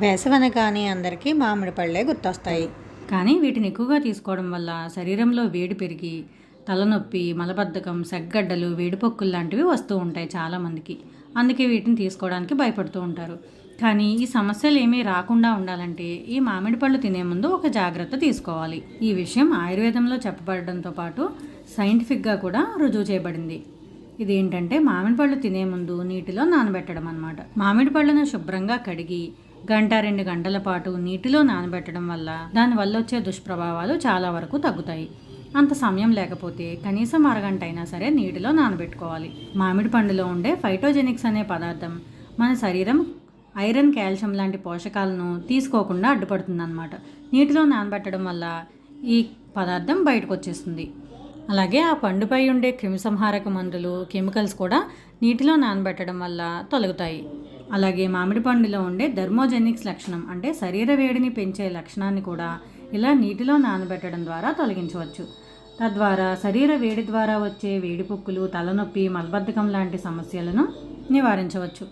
వేసవనగానే అందరికీ మామిడి పళ్ళే గుర్తొస్తాయి. కానీ వీటిని ఎక్కువగా తీసుకోవడం వల్ల శరీరంలో వేడి పెరిగి తలనొప్పి, మలబద్ధకం, సెగ్గడ్డలు, వేడిపొక్కులు లాంటివి వస్తూ ఉంటాయి చాలామందికి. అందుకే వీటిని తీసుకోవడానికి భయపడుతూ ఉంటారు. కానీ ఈ సమస్యలు ఏమీ రాకుండా ఉండాలంటే ఈ మామిడి పళ్ళు తినే ముందు ఒక జాగ్రత్త తీసుకోవాలి. ఈ విషయం ఆయుర్వేదంలో చెప్పబడడంతో పాటు సైంటిఫిక్గా కూడా రుజువు చేయబడింది. ఇదేంటంటే మామిడి పళ్ళు తినే ముందు నీటిలో నానబెట్టడం అన్నమాట. మామిడి పళ్ళను శుభ్రంగా కడిగి 1-2 గంటల పాటు నీటిలో నానబెట్టడం వల్ల దానివల్ల వచ్చే దుష్ప్రభావాలు చాలా వరకు తగ్గుతాయి. అంత సమయం లేకపోతే కనీసం అరగంట అయినా సరే నీటిలో నానబెట్టుకోవాలి. మామిడి పండులో ఉండే ఫైటోజెనిక్స్ అనే పదార్థం మన శరీరం ఐరన్, కాల్షియం లాంటి పోషకాలను తీసుకోకుండా అడ్డుపడుతుందన్నమాట. నీటిలో నానబెట్టడం వల్ల ఈ పదార్థం బయటకు వచ్చేస్తుంది. అలాగే ఆ పండుపై ఉండే క్రిమిసంహారక మందులు, కెమికల్స్ కూడా నీటిలో నానబెట్టడం వల్ల తొలగుతాయి. అలాగే మామిడి పండులో ఉండే థర్మోజెనిక్స్ లక్షణం అంటే శరీర వేడిని పెంచే లక్షణాన్ని కూడా ఇలా నీటిలో నానబెట్టడం ద్వారా తొలగించవచ్చు. తద్వారా శరీర వేడి ద్వారా వచ్చే వేడిపొక్కులు, తలనొప్పి, మలబద్ధకం లాంటి సమస్యలను నివారించవచ్చు.